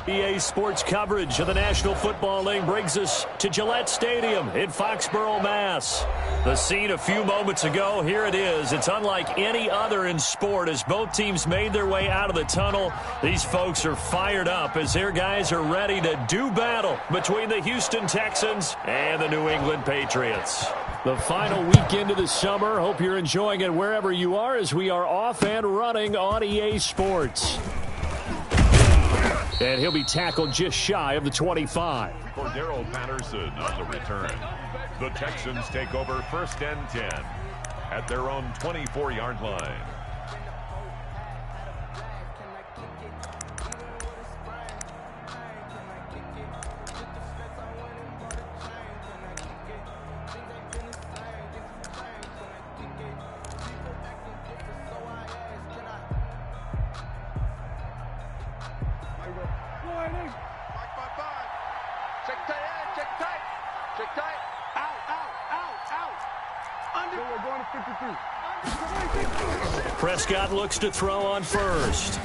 EA Sports coverage of the National Football League brings us to Gillette Stadium in Foxborough, Mass. The scene a few moments ago, here it is. It's unlike any other in sport as both teams made their way out of the tunnel. These folks are fired up as their guys are ready to do battle between the Houston Texans and the New England Patriots. The final weekend of the summer. Hope you're enjoying it wherever you are as we are off and running on EA Sports. And he'll be tackled just shy of the 25. Cordero Patterson on the return. The Texans take over 1st and 10 at their own 24-yard line. Prescott looks to throw on first.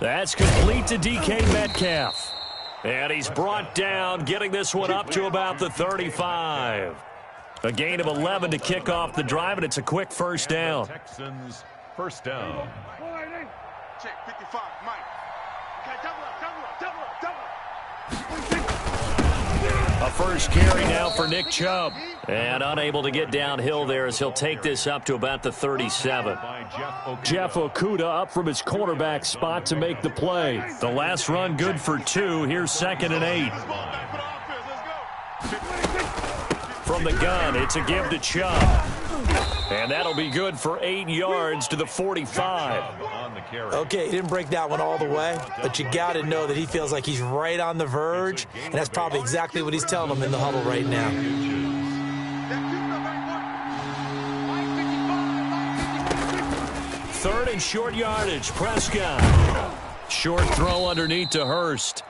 That's complete to DK Metcalf. And he's brought down, getting this one up to about the 35. A gain of 11 to kick off the drive, and it's a quick first down. Texans first down. Check 55, Mike. Okay, double up. A first carry now for Nick Chubb. And unable to get downhill there as he'll take this up to about the 37. Jeff Okudah up from his cornerback spot to make the play. The last run good for 2. Here's 2nd and 8. From the gun, it's a give to Chubb. And that'll be good for 8 yards to the 45. Okay, he didn't break that one all the way, but you got to know that he feels like he's right on the verge, and that's probably exactly what he's telling them in the huddle right now. 3rd and short yardage, Prescott. Short throw underneath to Hurst.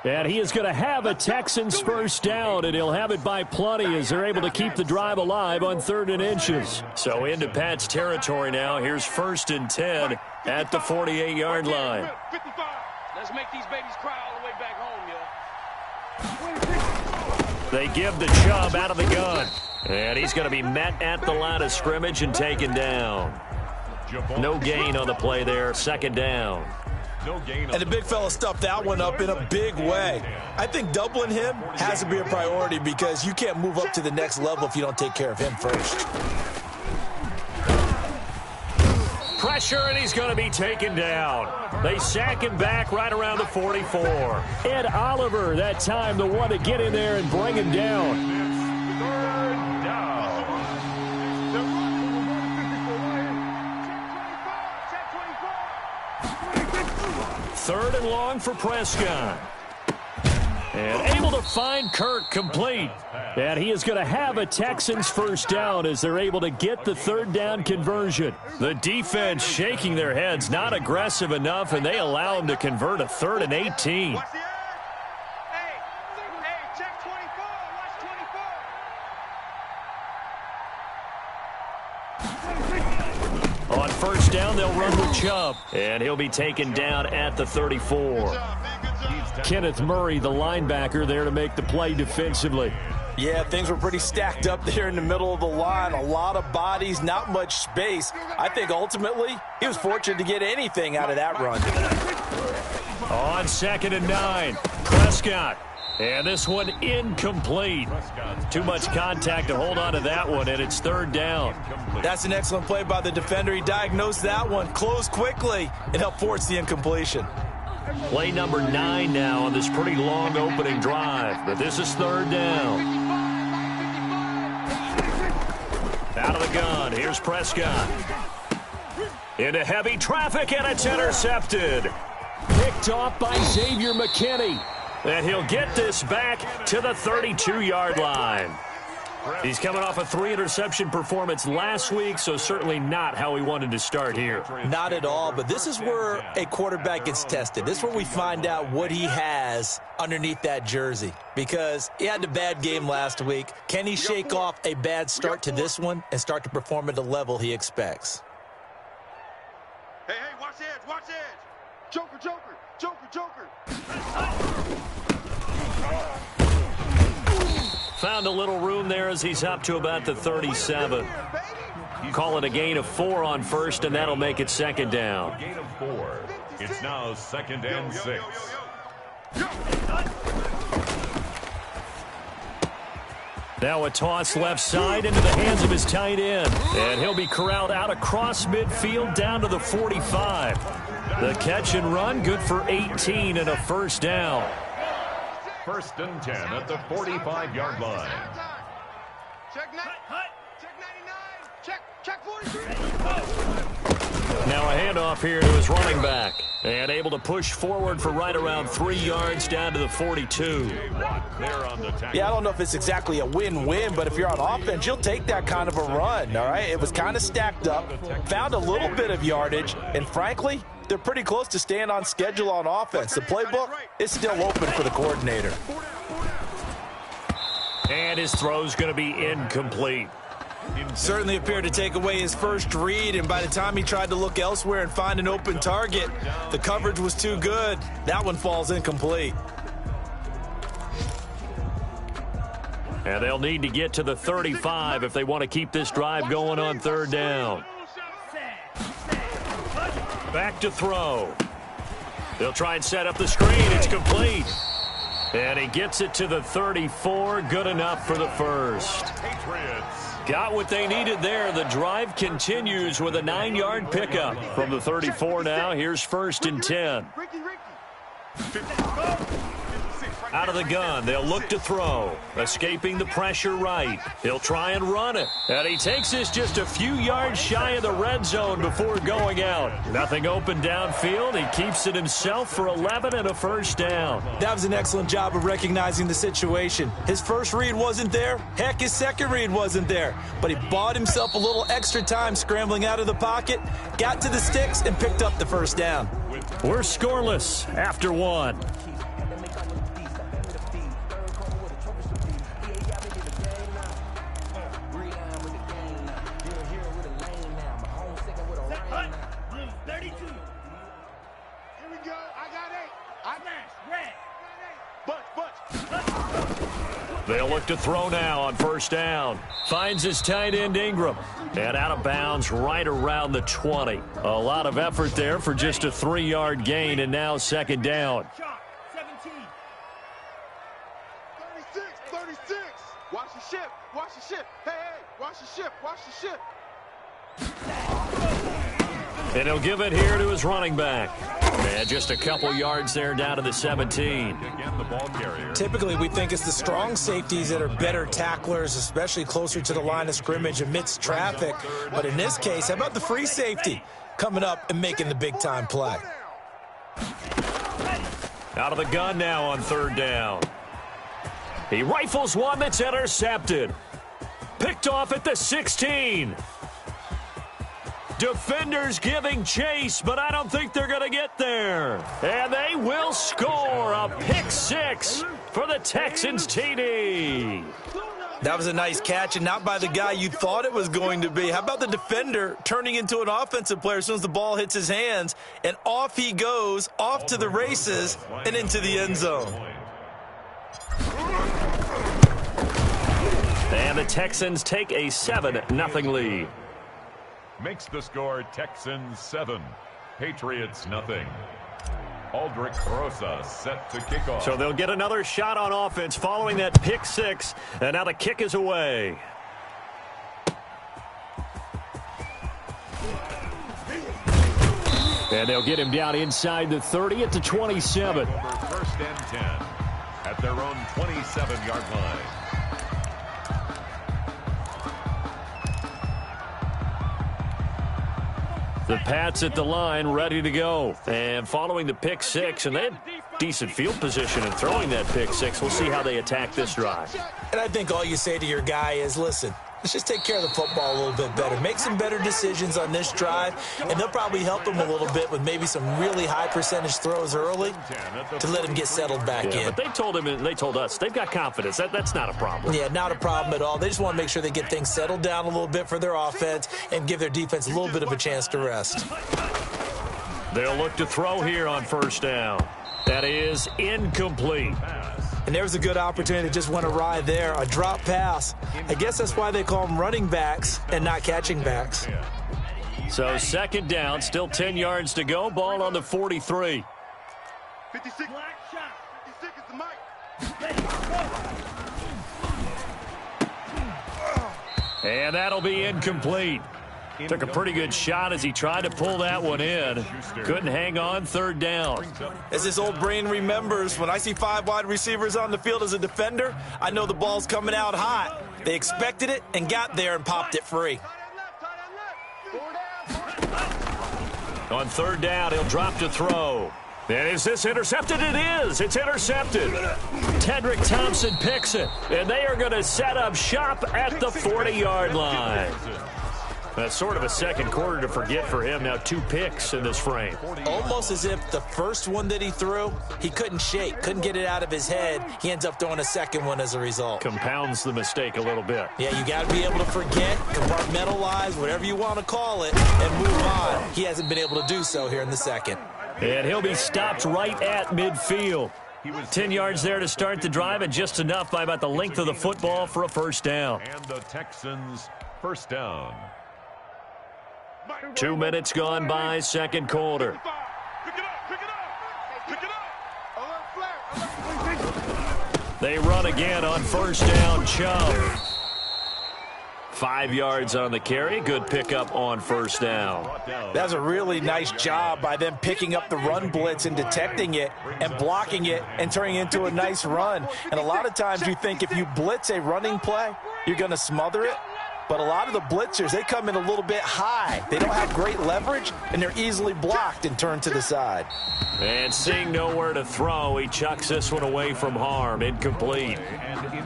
And he is going to have a Texans first down, and he'll have it by plenty as they're able to keep the drive alive on 3rd and inches. So into Pat's territory now. Here's 1st and 10 at the 48-yard line. Let's make these babies cry all the way back home, yo. They give the Chubb out of the gun. And he's going to be met at the line of scrimmage and taken down. No gain on the play there. 2nd down. And the big fella stuffed that one up in a big way. I think doubling him has to be a priority because you can't move up to the next level if you don't take care of him first. Pressure, and he's going to be taken down. They sack him back right around the 44. Ed Oliver, that time, the one to get in there and bring him down. 3rd and long for Prescott. And able to find Kirk complete. And he is going to have a Texans first down as they're able to get the 3rd down conversion. The defense shaking their heads, not aggressive enough, and they allow him to convert a 3rd and 18. Watch the hey, check 24. Watch 24. On 1st down, they'll run with Chubb. And he'll be taken down at the 34. Kenneth Murray, the linebacker, there to make the play defensively. Yeah, things were pretty stacked up there in the middle of the line. A lot of bodies, not much space. I think ultimately he was fortunate to get anything out of that run. On 2nd and 9, Prescott. And this one incomplete. Too much contact to hold on to that one, and it's 3rd down. That's an excellent play by the defender. He diagnosed that one, closed quickly, and helped force the incompletion. Play number 9 now on this pretty long opening drive, but this is 3rd down. Out of the gun, here's Prescott. Into heavy traffic, and it's intercepted. Picked off by Xavier McKinney. And he'll get this back to the 32-yard line. He's coming off a 3-interception performance last week, so certainly not how he wanted to start here. Not at all, but this is where a quarterback gets tested. This is where we find out what he has underneath that jersey, because he had a bad game last week. Can he shake off a bad start to this one and start to perform at the level he expects? Hey, watch the edge, watch the edge. Joker, Joker, Joker, Joker. Found a little room there as he's up to about the 37. Call it a gain of 4 on first, and that'll make it second down. Gain of 4. It's now 2nd and 6. Now a toss left side into the hands of his tight end. And he'll be corralled out across midfield down to the 45. The catch and run, good for 18 and a first down. 1st and 10 at the 45-yard line. Check 99. Check 43. Now a handoff here to his running back. And able to push forward for right around 3 yards down to the 42. Yeah, I don't know if it's exactly a win-win, but if you're on offense, you'll take that kind of a run, all right? It was kind of stacked up, found a little bit of yardage, and frankly, they're pretty close to staying on schedule on offense. The playbook is still open for the coordinator. And his throw's going to be incomplete. Certainly appeared to take away his first read, and by the time he tried to look elsewhere and find an open target, the coverage was too good. That one falls incomplete. And they'll need to get to the 35 if they want to keep this drive going on 3rd down. Back to throw. They'll try and set up the screen. It's complete. And he gets it to the 34. Good enough for the first. Got what they needed there. The drive continues with a 9-yard pickup. From the 34 now, here's 1st and 10. Out of the gun, they'll look to throw. Escaping the pressure right. He'll try and run it. And he takes this just a few yards shy of the red zone before going out. Nothing open downfield. He keeps it himself for 11 and a first down. That was an excellent job of recognizing the situation. His first read wasn't there. Heck, his second read wasn't there. But he bought himself a little extra time scrambling out of the pocket, got to the sticks, and picked up the first down. We're scoreless after 1. They'll look to throw now on 1st down. Finds his tight end Ingram. And out of bounds right around the 20. A lot of effort there for just a 3-yard gain, and now 2nd down. 36. Watch the ship. Watch the ship. Hey, watch the ship. Watch the ship. And he'll give it here to his running back. And just a couple yards there down to the 17. Typically, we think it's the strong safeties that are better tacklers, especially closer to the line of scrimmage amidst traffic. But in this case, how about the free safety coming up and making the big-time play? Out of the gun now on 3rd down. He rifles one that's intercepted. Picked off at the 16. Defenders giving chase, but I don't think they're going to get there. And they will score a pick 6 for the Texans TD. That was a nice catch, and not by the guy you thought it was going to be. How about the defender turning into an offensive player as soon as the ball hits his hands, and off he goes, off to the races, and into the end zone. And the Texans take a 7-0 lead. Makes the score Texans 7, Patriots nothing. Aldrich Rosa set to kick off. So they'll get another shot on offense following that pick 6, and now the kick is away. And they'll get him down inside the 30 at the 27. 1st and 10 at their own 27-yard line. The Pats at the line, ready to go. And following the pick 6, and they had decent field position in throwing that pick 6. We'll see how they attack this drive. And I think all you say to your guy is, listen, let's just take care of the football a little bit better. Make some better decisions on this drive, and they'll probably help him a little bit with maybe some really high percentage throws early to let him get settled back in. But they told him, and they told us, they've got confidence. That's not a problem. Yeah, not a problem at all. They just want to make sure they get things settled down a little bit for their offense and give their defense a little bit of a chance to rest. They'll look to throw here on first down. That is incomplete. And there was a good opportunity to just went awry there, a drop pass. I guess that's why they call them running backs and not catching backs. So second down, still 10 yards to go. Ball on the 43. 56. 56 is the mic. And that'll be incomplete. Took a pretty good shot as he tried to pull that one in. Couldn't hang on, third down. As his old brain remembers, when I see 5 wide receivers on the field as a defender, I know the ball's coming out hot. They expected it and got there and popped it free. On third down, he'll drop to throw. And is this intercepted? It is. It's intercepted. Tedrick Thompson picks it. And they are going to set up shop at the 40-yard line. That's sort of a second quarter to forget for him. Now 2 picks in this frame. Almost as if the first one that he threw, he couldn't shake, couldn't get it out of his head. He ends up throwing a second one as a result. Compounds the mistake a little bit. Yeah, you got to be able to forget, compartmentalize, whatever you want to call it, and move on. He hasn't been able to do so here in the second. And he'll be stopped right at midfield. 10 yards there to start the drive, and just enough by about the length of the football for a first down. And the Texans first down. 2 minutes gone by, second quarter. Pick it up. Pick it up. Pick it up. Alert flag. They run again on first down. Chubb. 5 yards on the carry. Good pickup on first down. That's a really nice job by them picking up the run blitz and detecting it and blocking it and turning it into a nice run. And a lot of times you think if you blitz a running play, you're going to smother it. But a lot of the blitzers, they come in a little bit high. They don't have great leverage, and they're easily blocked and turned to the side. And seeing nowhere to throw, he chucks this one away from harm. Incomplete.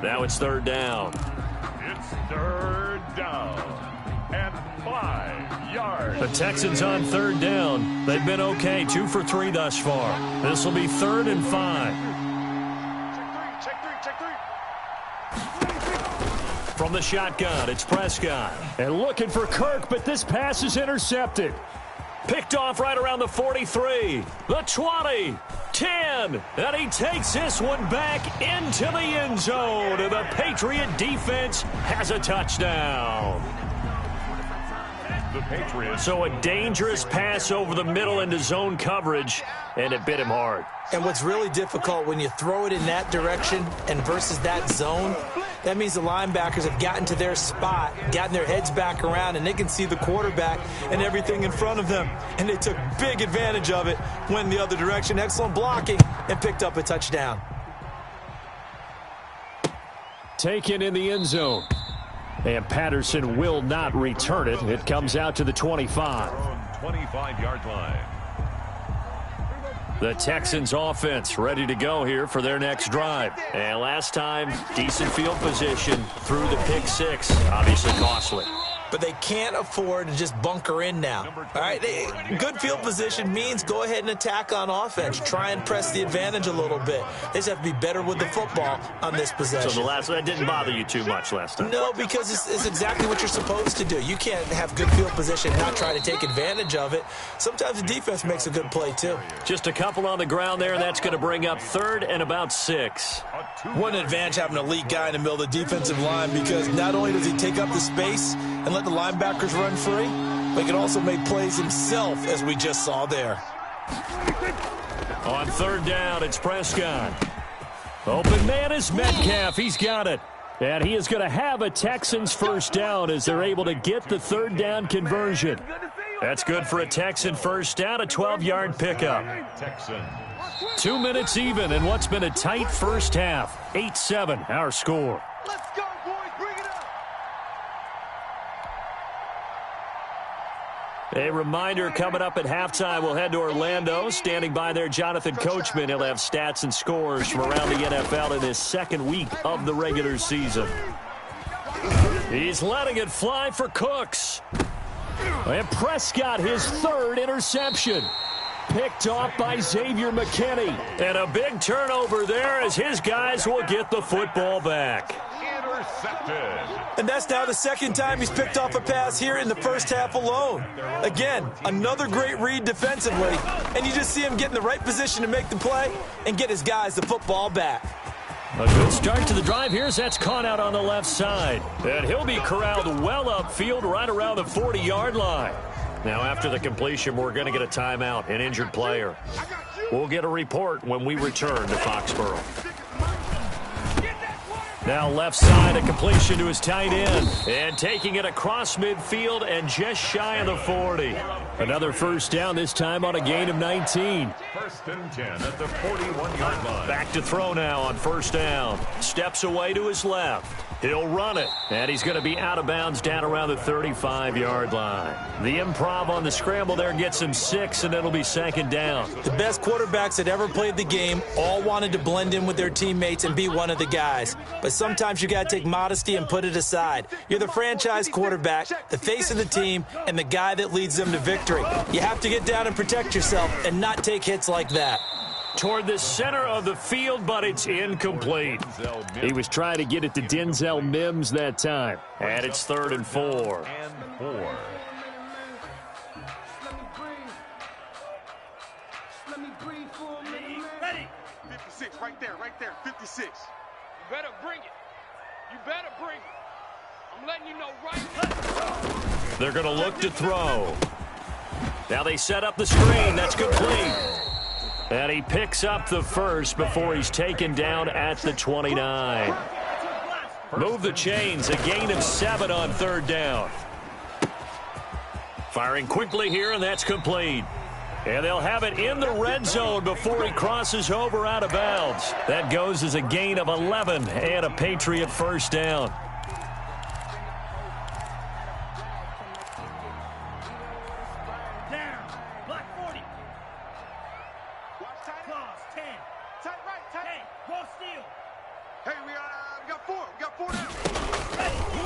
Now it's third down. It's third down and 5 yards. The Texans on third down. They've been okay, 2 for 3 thus far. This will be 3rd and 5. From the shotgun, it's Prescott. And looking for Kirk, but this pass is intercepted. Picked off right around the 43, the 20, 10. And he takes this one back into the end zone. And the Patriot defense has a touchdown. The Patriots. So a dangerous pass over the middle into zone coverage, and it bit him hard. And what's really difficult when you throw it in that direction and versus that zone, that means the linebackers have gotten to their spot, gotten their heads back around, and they can see the quarterback and everything in front of them. And they took big advantage of it, went the other direction, excellent blocking, and picked up a touchdown. Taken in the end zone. And Patterson will not return it. It comes out to the 25. 25-yard line. The Texans offense ready to go here for their next drive. And last time, decent field position through the pick 6. Obviously costly. But they can't afford to just bunker in now. All right, good field position means go ahead and attack on offense. Try and press the advantage a little bit. They just have to be better with the football on this possession. So that didn't bother you too much last time? No, because it's exactly what you're supposed to do. You can't have good field position and not try to take advantage of it. Sometimes the defense makes a good play, too. Just a couple on the ground there, and that's going to bring up 3rd and about 6. What an advantage having an elite guy in the middle of the defensive line, because not only does he take up the space and let the linebackers run free, but he can also make plays himself, as we just saw there. On third down, it's Prescott. Open man is Metcalf. He's got it. And he is going to have a Texans first down as they're able to get the third down conversion. That's good for a Texan first down, a 12-yard pickup. 2 minutes even in what's been a tight first half. 8-7, our score. Let's go, boys. Bring it up. A reminder coming up at halftime, we'll head to Orlando. Standing by there, Jonathan Coachman. He'll have stats and scores from around the NFL in his second week of the regular season. He's letting it fly for Cooks. And Prescott, his 3rd interception. Picked off by Xavier McKinney. And a big turnover there as his guys will get the football back. Intercepted. And that's now the second time he's picked off a pass here in the first half alone. Again, another great read defensively, and you just see him get in the right position to make the play and get his guys the football back. A good start to the drive here as that's caught out on the left side. And he'll be corralled well upfield right around the 40-yard line. Now after the completion, we're going to get a timeout, an injured player. We'll get a report when we return to Foxborough. Now left side, a completion to his tight end. And taking it across midfield and just shy of the 40. Another first down, this time on a gain of 19. First and 10 at the 41-yard line. Back to throw now on first down. Steps away to his left. He'll run it. And he's going to be out of bounds down around the 35-yard line. The improv on the scramble there gets him 6, and it'll be second down. The best quarterbacks that ever played the game all wanted to blend in with their teammates and be one of the guys. But sometimes you got to take modesty and put it aside. You're the franchise quarterback, the face of the team, and the guy that leads them to victory. You have to get down and protect yourself and not take hits like that. Toward the center of the field, but it's incomplete. He was trying to get it to Denzel Mims that time. And it's 3rd and 4. Ready. 56, right there, 56. You better bring it. You better bring it. I'm letting you know right now. They're going to look to throw. Now they set up the screen. That's complete. And he picks up the first before he's taken down at the 29. Move the chains. A gain of 7 on 3rd down. Firing quickly here, and that's complete. And they'll have it in the red zone before he crosses over out of bounds. That goes as a gain of 11 and a Patriot first down.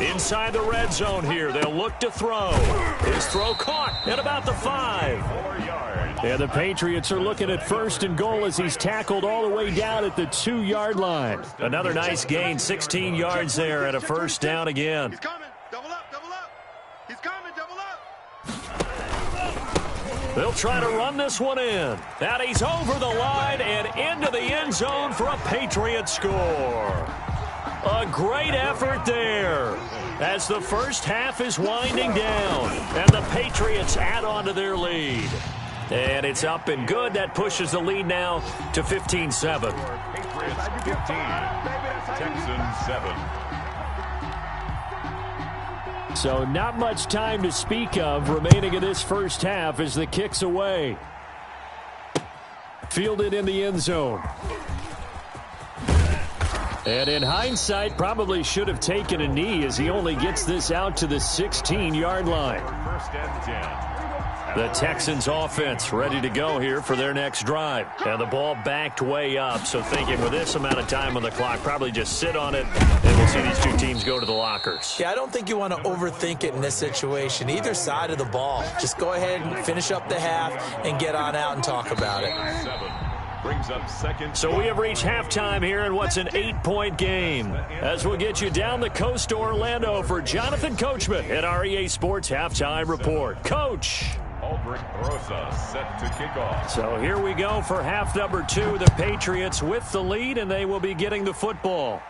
Inside the red zone here, they'll look to throw. His throw caught at about the 5. And the Patriots are looking at 1st and goal as he's tackled all the way down at the 2-yard line. Another nice gain, 16 yards there and a first down again. He's coming. Double up. He's coming. Double up. They'll try to run this one in. And he's over the line and into the end zone for a Patriot score. A great effort there as the first half is winding down and the Patriots add on to their lead. And it's up and good. That pushes the lead now to 15-7. Patriots 15, Texans 7. So not much time to speak of remaining in this first half as the kick's away. Fielded in the end zone. And in hindsight, probably should have taken a knee as he only gets this out to the 16-yard line. First and 10. The Texans offense ready to go here for their next drive. And the ball backed way up, so thinking with this amount of time on the clock, probably just sit on it, and we'll see these two teams go to the lockers. Yeah, I don't think you want to overthink it in this situation. Either side of the ball. Just go ahead and finish up the half and get on out and talk about it. 7 brings up second. So we have reached halftime here in what's an 8-point game. As we'll get you down the coast to Orlando for Jonathan Coachman at our EA Sports Halftime Report. Coach. Aldrich Rosa set to kick off. So here we go for half number 2. The Patriots with the lead, and they will be getting the football.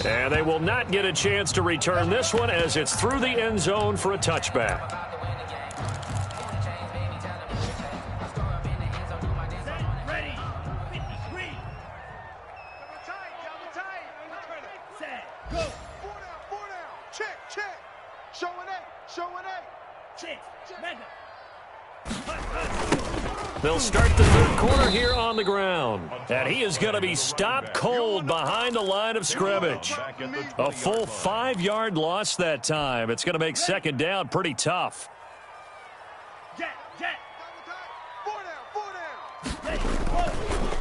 And they will not get a chance to return this one as it's through the end zone for a touchback. They'll start the third quarter here on the ground. And he is going to be stopped cold behind the line of scrimmage. A full 5-yard loss that time. It's going to make second down pretty tough.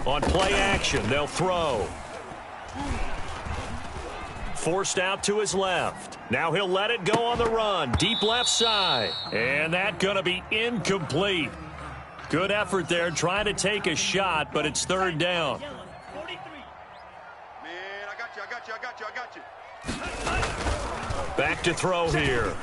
On play action, they'll throw. Forced out to his left. Now he'll let it go on the run. Deep left side. And that's going to be incomplete. Good effort there trying to take a shot, but it's third down. Man, I got Back to throw here.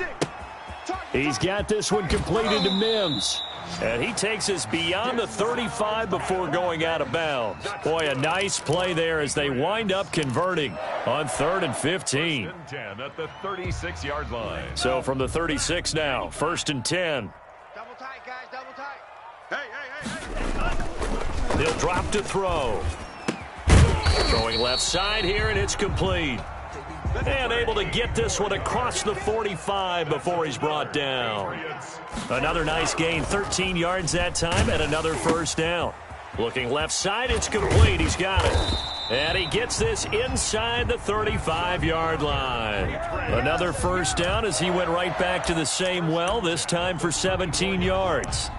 He's got this one completed to Mims. And he takes us beyond the 35 before going out of bounds. Boy, a nice play there as they wind up converting on 3rd and 15. 10 at the 36-yard line. So from the 36 now, 1st and 10. Double tight, guys, double tight. Hey. They'll drop to throw. Throwing left side here, and it's complete. And able to get this one across the 45 before he's brought down. Another nice gain, 13 yards that time, and another first down. Looking left side, it's complete. He's got it. And he gets this inside the 35-yard line. Another first down as he went right back to the same well, this time for 17 yards.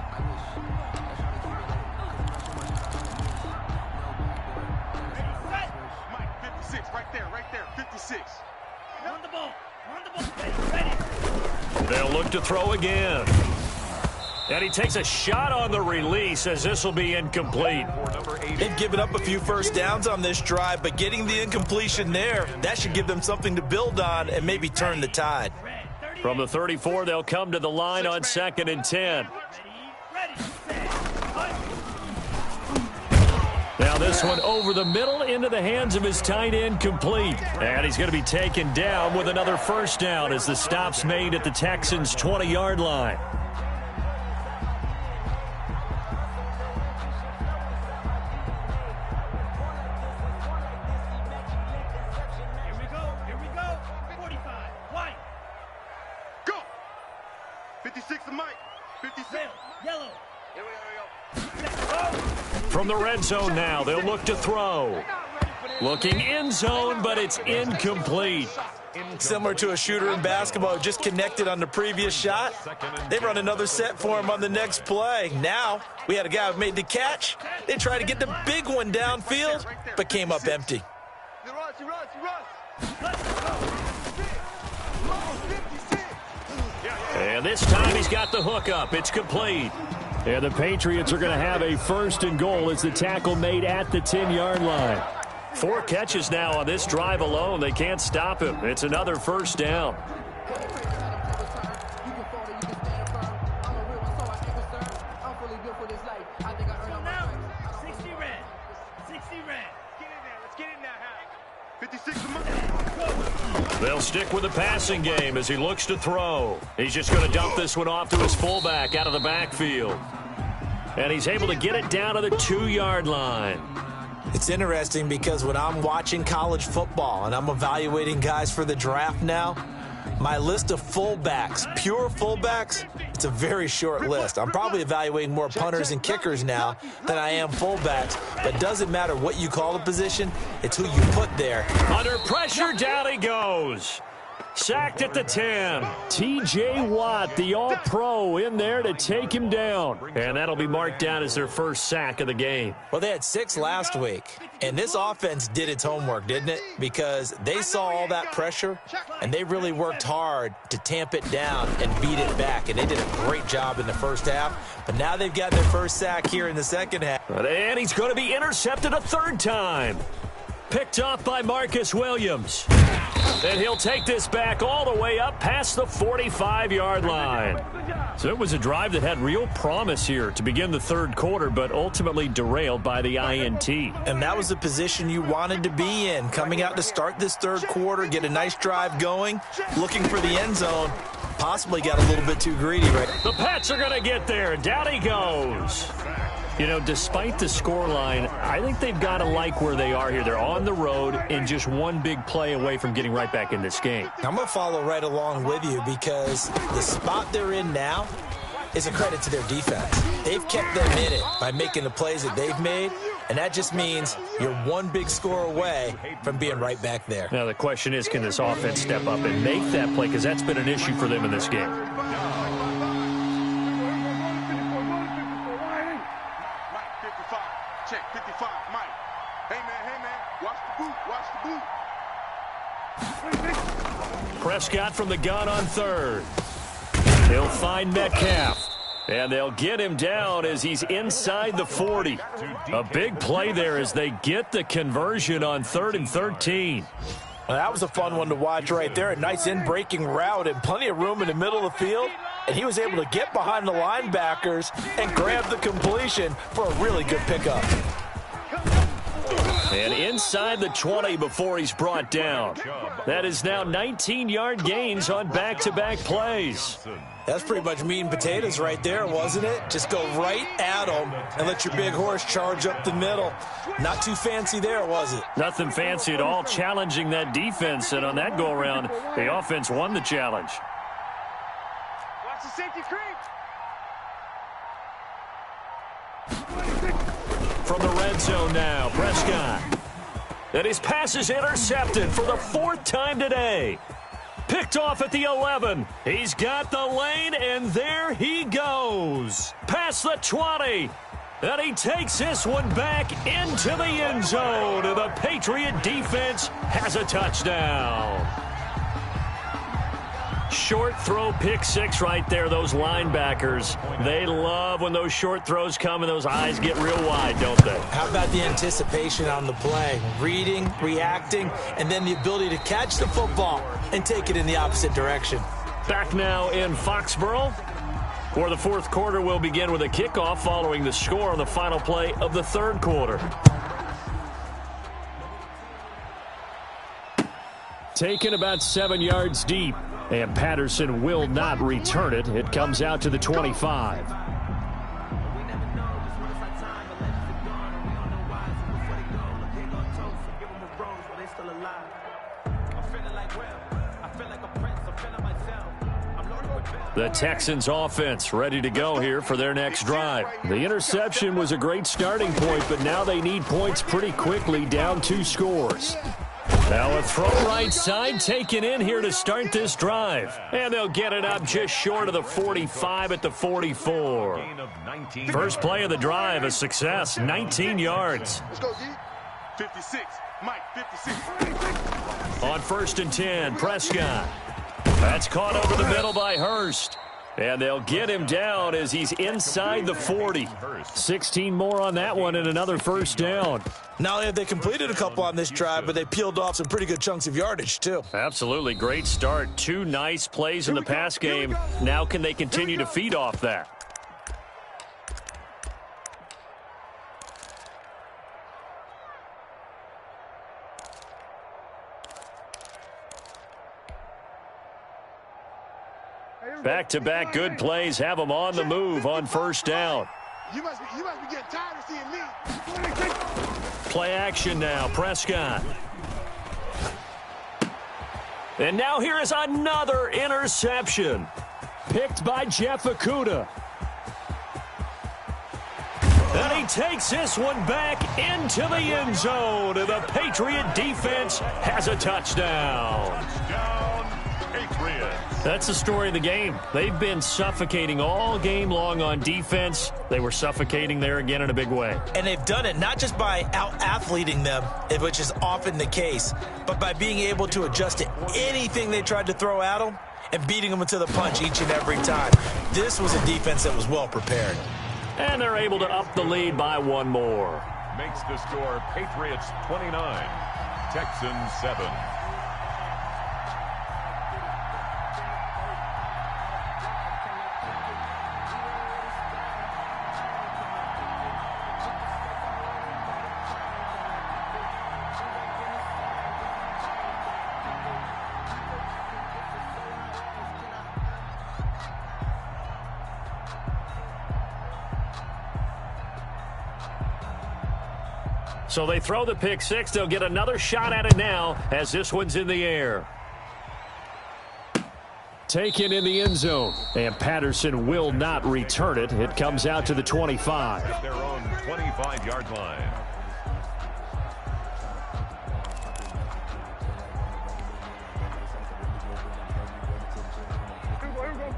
They'll look to throw again. And he takes a shot on the release as this will be incomplete. They've given up a few first downs on this drive, but getting the incompletion there, that should give them something to build on and maybe turn the tide. From the 34, they'll come to the line on 2nd and 10. Now this one over the middle into the hands of his tight end, complete. And he's going to be taken down with another first down as the stop's made at the Texans' 20-yard line. Here we go. 45, white. Go. 56 to Mike. 56. Yellow. Here we go. From the red zone now, they'll look to throw. Looking end zone, but it's incomplete. Similar to a shooter in basketball who just connected on the previous shot. They run another set for him on the next play. Now, we had a guy who made the catch. They tried to get the big one downfield, but came up empty. And this time he's got the hook up. It's complete. And the Patriots are going to have a 1st and goal as the tackle made at the 10-yard line. 4 catches now on this drive alone. They can't stop him. It's another first down. They'll stick with the passing game as he looks to throw. He's just going to dump this one off to his fullback out of the backfield. And he's able to get it down to the 2-yard line. It's interesting because when I'm watching college football and I'm evaluating guys for the draft now, my list of fullbacks, pure fullbacks, it's a very short list. I'm probably evaluating more punters and kickers now than I am fullbacks. But it doesn't matter what you call the position, it's who you put there. Under pressure, down he goes. Sacked at the 10. T.J. Watt, the all-pro, in there to take him down. And that'll be marked down as their first sack of the game. Well, they had 6 last week. And this offense did its homework, didn't it? Because they saw all that pressure, and they really worked hard to tamp it down and beat it back. And they did a great job in the first half. But now they've got their first sack here in the second half. And he's going to be intercepted a 3rd time. Picked off by Marcus Williams. And he'll take this back all the way up past the 45-yard line. So it was a drive that had real promise here to begin the 3rd quarter, but ultimately derailed by the INT. And that was the position you wanted to be in, coming out to start this 3rd quarter, get a nice drive going, looking for the end zone. Possibly got a little bit too greedy right now. The Pats are going to get there. Down he goes. You know, despite the scoreline, I think they've got to like where they are here. They're on the road and just one big play away from getting right back in this game. I'm going to follow right along with you because the spot they're in now is a credit to their defense. They've kept them in it by making the plays that they've made, and that just means you're one big score away from being right back there. Now, the question is, can this offense step up and make that play? Because that's been an issue for them in this game. Check 55, Mike. Hey, man, watch the boot. Prescott from the gun on 3rd. He'll find Metcalf. And they'll get him down as he's inside the 40. A big play there as they get the conversion on 3rd and 13. Well, that was a fun one to watch right there. A nice in-breaking route and plenty of room in the middle of the field. And he was able to get behind the linebackers and grab the completion for a really good pickup. And inside the 20 before he's brought down. That is now 19-yard gains on back-to-back plays. That's pretty much meat and potatoes right there, wasn't it? Just go right at them and let your big horse charge up the middle. Not too fancy there, was it? Nothing fancy at all, challenging that defense. And on that go-around, the offense won the challenge. Watch the safety creep. From the red zone now, Prescott. And his pass is intercepted for the 4th time today. Picked off at the 11. He's got the lane, and there he goes. Past the 20. And he takes this one back into the end zone. And the Patriot defense has a touchdown. Short throw, pick six right there. Those linebackers, they love when those short throws come and those eyes get real wide, don't they? How about the anticipation on the play? Reading, reacting, and then the ability to catch the football and take it in the opposite direction. Back now in Foxborough, where the 4th quarter will begin with a kickoff following the score on the final play of the 3rd quarter. Taken about 7 yards deep. And Patterson will not return it. It comes out to the 25. The Texans offense ready to go here for their next drive. The interception was a great starting point, but now they need points pretty quickly, down 2 scores. Now a throw right side taken in here to start this drive. And they'll get it up just short of the 45 at the 44. First play of the drive, a success, 19 yards. Let's go, D. 56. Mike, 56. On 1st and 10, Prescott. That's caught over the middle by Hurst. And they'll get him down as he's inside the 40. 16 more on that one and another first down. Not only have they completed a couple on this drive, but they peeled off some pretty good chunks of yardage, too. Absolutely. Great start. 2 nice plays in the pass game. Now can they continue to feed off that? Back-to-back good plays have them on the move on first down. You must be getting tired of seeing me. Play action now, Prescott. And now here is another interception. Picked by Jeff Okudah. And he takes this one back into the end zone. And the Patriot defense has a touchdown. Touchdown, Patriots. That's the story of the game. They've been suffocating all game long on defense. They were suffocating there again in a big way. And they've done it not just by out-athleting them, which is often the case, but by being able to adjust to anything they tried to throw at them and beating them into the punch each and every time. This was a defense that was well prepared. And they're able to up the lead by 1 more. Makes the score Patriots 29, Texans 7. So they throw the pick six. They'll get another shot at it now as this one's in the air. Taken in the end zone. And Patterson will not return it. It comes out to the 25. At their own 25-yard line.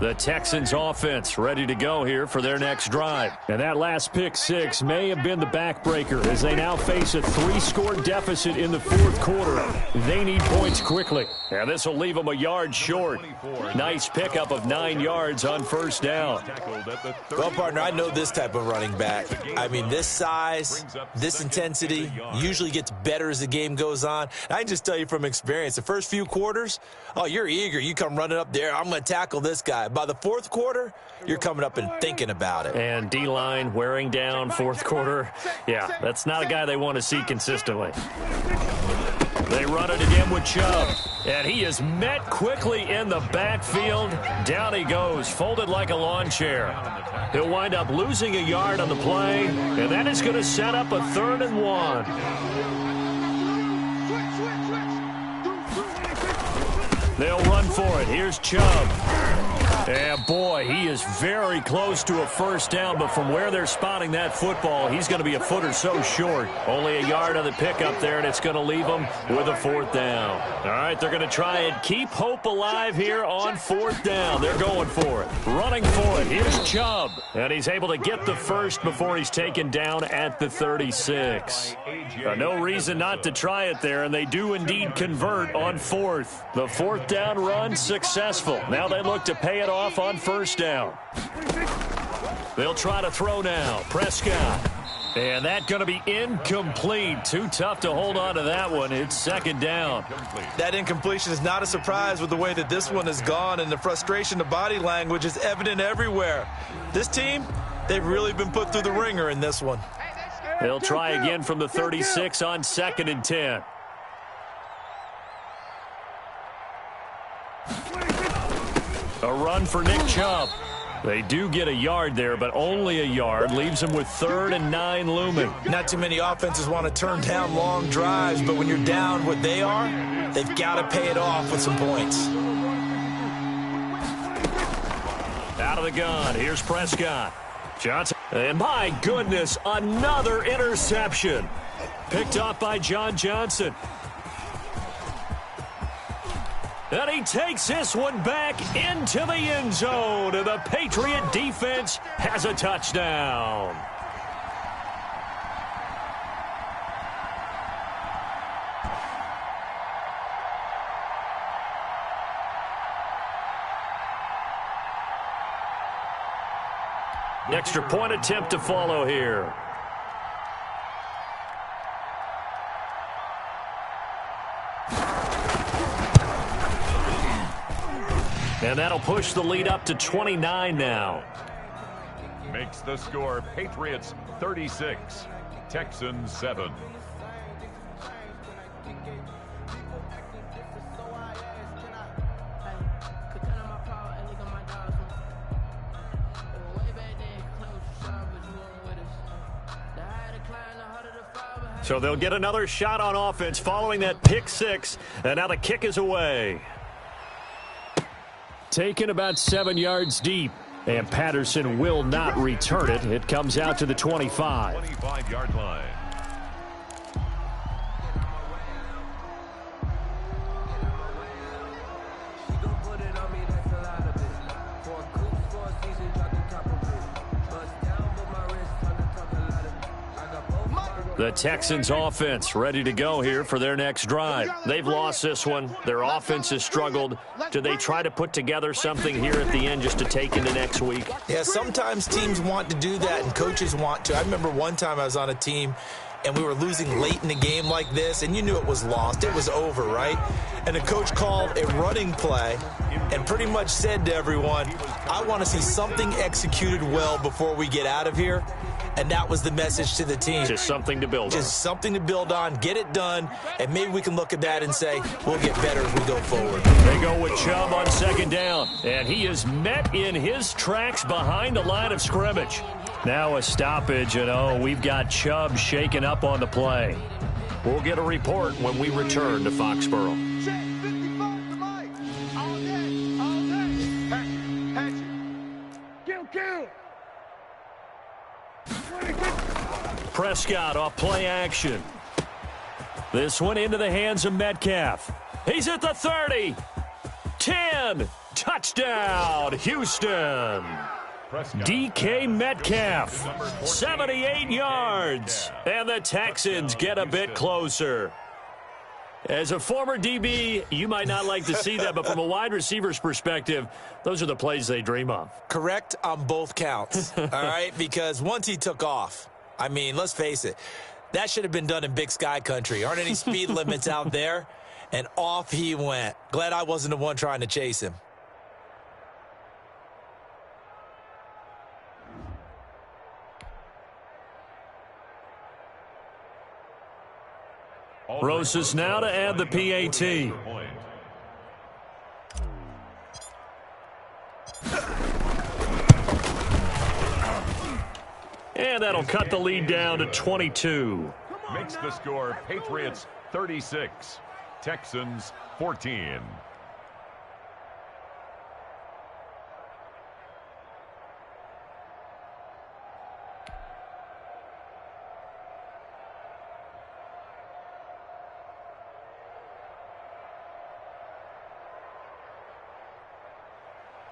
The Texans offense ready to go here for their next drive. And that last pick six may have been the backbreaker as they now face a 3-score deficit in the fourth quarter. They need points quickly. And this will leave them a yard short. Nice pickup of 9 yards on first down. Well, partner, I know this type of running back. I mean, this size, this intensity usually gets better as the game goes on. And I can just tell you from experience, the first few quarters, oh, you're eager. You come running up there, I'm going to tackle this guy. By the fourth quarter, you're coming up and thinking about it. And D-line wearing down fourth quarter. Yeah, that's not a guy they want to see consistently. They run it again with Chubb. And he is met quickly in the backfield. Down he goes, folded like a lawn chair. He'll wind up losing a yard on the play, and that is going to set up a 3rd and 1. They'll run for it. Here's Chubb. And, boy, he is very close to a first down, but from where they're spotting that football, he's going to be a foot or so short. Only a yard on the pickup there, and it's going to leave them with a 4th down. All right, they're going to try and keep hope alive here on 4th down. They're going for it. Running for it. Here's Chubb. And he's able to get the first before he's taken down at the 36. No reason not to try it there, and they do indeed convert on 4th. The 4th down run successful. Now they look to pay it off on first down. They'll try to throw now. Prescott. And that's going to be incomplete. Too tough to hold on to that one. It's 2nd down. That incompletion is not a surprise with the way that this one has gone, and the frustration, the body language is evident everywhere. This team, they've really been put through the ringer in this one. They'll try again from the 36 on 2nd and 10. A run for Nick Chubb. They do get a yard there, but only a yard. Leaves them with 3rd and 9 looming. Not too many offenses want to turn down long drives, but when you're down what they are, they've got to pay it off with some points. Out of the gun. Here's Prescott. Johnson. And my goodness, another interception. Picked off by John Johnson. And he takes this one back into the end zone. And the Patriot defense has a touchdown. Extra point attempt to follow here. And that'll push the lead up to 29 now. Makes the score Patriots 36, Texans 7. So they'll get another shot on offense following that pick six. And now the kick is away. Taken about 7 yards deep. And Patterson will not return it. It comes out to the 25. 25-yard line. The Texans offense ready to go here for their next drive. They've lost this one. Their offense has struggled. Do they try to put together something here at the end just to take into next week? Yeah, sometimes teams want to do that and coaches want to. I remember one time I was on a team and we were losing late in the game like this, and you knew it was lost. It was over, right? And the coach called a running play and pretty much said to everyone, I want to see something executed well before we get out of here. And that was the message to the team. Just something to build on. Just something to build on, get it done, and maybe we can look at that and say, we'll get better as we go forward. They go with Chubb on second down, and he is met in his tracks behind the line of scrimmage. Now a stoppage, and we've got Chubb shaken up on the play. We'll get a report when we return to Foxborough. Prescott off play action. This one into the hands of Metcalf. He's at the 30, 10, Touchdown, Houston. DK Metcalf, 78 yards. And the Texans get a bit closer. As a former DB, you might not like to see that, but from a wide receiver's perspective, those are the plays they dream of. Correct on both counts, all right? Because once he took off, I mean, let's face it, that should have been done in Big Sky Country. Aren't any speed limits out there? And off he went. Glad I wasn't the one trying to chase him. Rosas now to add the PAT. And that'll cut the lead down to 22. Makes the score Patriots 36, Texans 14.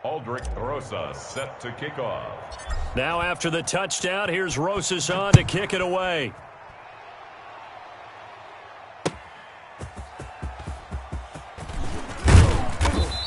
Aldrich Rosas set to kick off. Now after the touchdown, here's Rosas on to kick it away.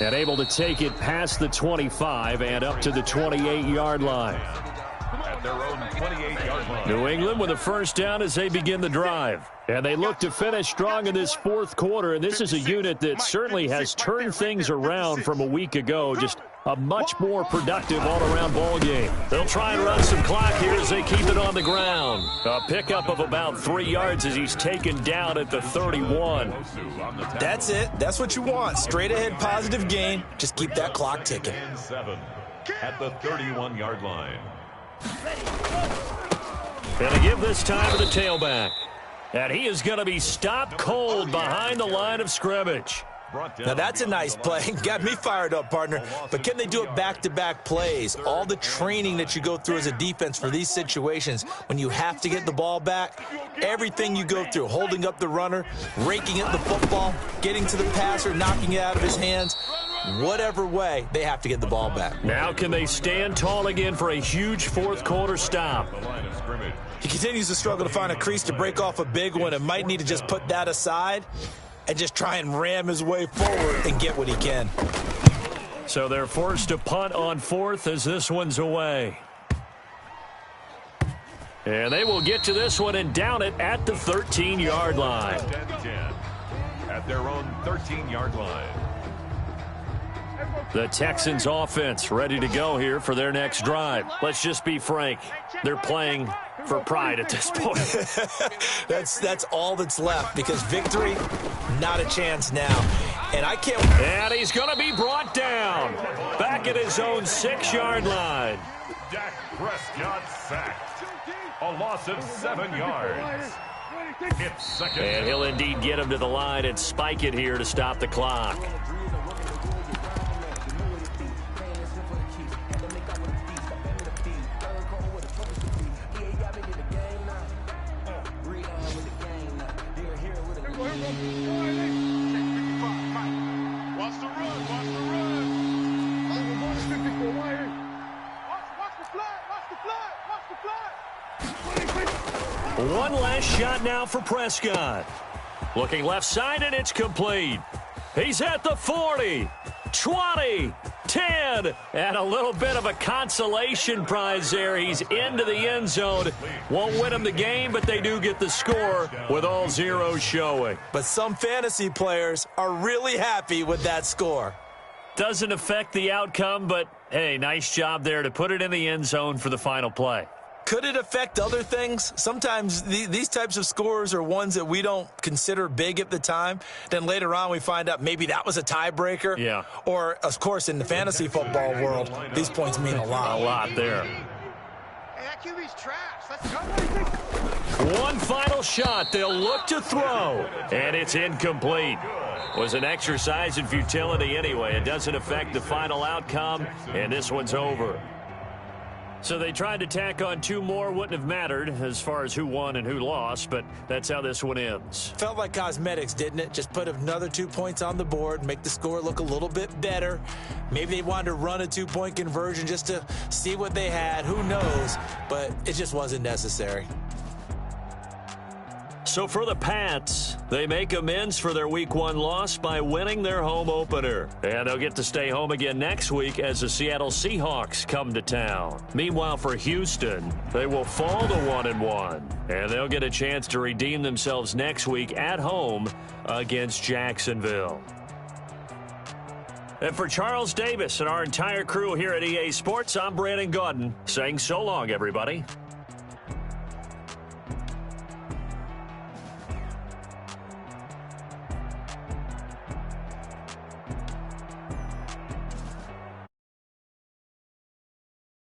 And able to take it past the 25 and up to the 28-yard line. At their own 28-yard line. New England with a first down as they begin the drive. And they look to finish strong in this fourth quarter. And this is a unit that certainly has turned things around from a week ago. Just a much more productive all-around ball game. They'll try and run some clock here as they keep it on the ground. A pickup of about 3 yards as he's taken down at the 31. That's it. That's what you want. Straight ahead positive gain. Just keep that clock ticking. 7 at the 31-yard line. And to give this time to the tailback. And he is going to be stopped cold behind the line of scrimmage. Now, that's a nice play. Got me fired up, partner. But can they do it back-to-back plays? All the training that you go through as a defense for these situations, when you have to get the ball back, everything you go through, holding up the runner, raking at the football, getting to the passer, knocking it out of his hands, whatever way, they have to get the ball back. Now can they stand tall again for a huge fourth-quarter stop? He continues to struggle to find a crease to break off a big one and might need to just put that aside and just try and ram his way forward and get what he can. So they're forced to punt on fourth as this one's away. And they will get to this one and down it at the 13-yard line. At their own 13-yard line. The Texans offense ready to go here for their next drive. Let's just be frank. They're playing for pride at this point. That's all that's left because victory, not a chance now. And I can't. And he's going to be brought down back at his own 6-yard line. Dak Prescott sacked. A loss of 7 yards. It's second. And he'll indeed get him to the line and spike it here to stop the clock. One last shot now for Prescott. Looking left side, and it's complete. He's at the 40, 20, 10, and a little bit of a consolation prize there. He's into the end zone. Won't win them the game, but they do get the score with all zeros showing. But some fantasy players are really happy with that score. Doesn't affect the outcome, but, hey, nice job there to put it in the end zone for the final play. Could it affect other things? Sometimes these types of scores are ones that we don't consider big at the time. Then later on we find out maybe that was a tiebreaker. Yeah. Or, of course, in the fantasy football world, these points mean a lot. A lot there. Hey, that QB's trash. Let's go. One final shot. They'll look to throw. And it's incomplete. Was an exercise in futility anyway. It doesn't affect the final outcome, and this one's over. So they tried to tack on 2 more. Wouldn't have mattered as far as who won and who lost, but that's how this one ends. Felt like cosmetics, didn't it? Just put another 2 points on the board, make the score look a little bit better. Maybe they wanted to run a 2-point conversion just to see what they had. Who knows? But it just wasn't necessary. So for the Pats, they make amends for their Week 1 loss by winning their home opener. And they'll get to stay home again next week as the Seattle Seahawks come to town. Meanwhile, for Houston, they will fall to 1-1. And they'll get a chance to redeem themselves next week at home against Jacksonville. And for Charles Davis and our entire crew here at EA Sports, I'm Brandon Gaudin saying so long, everybody.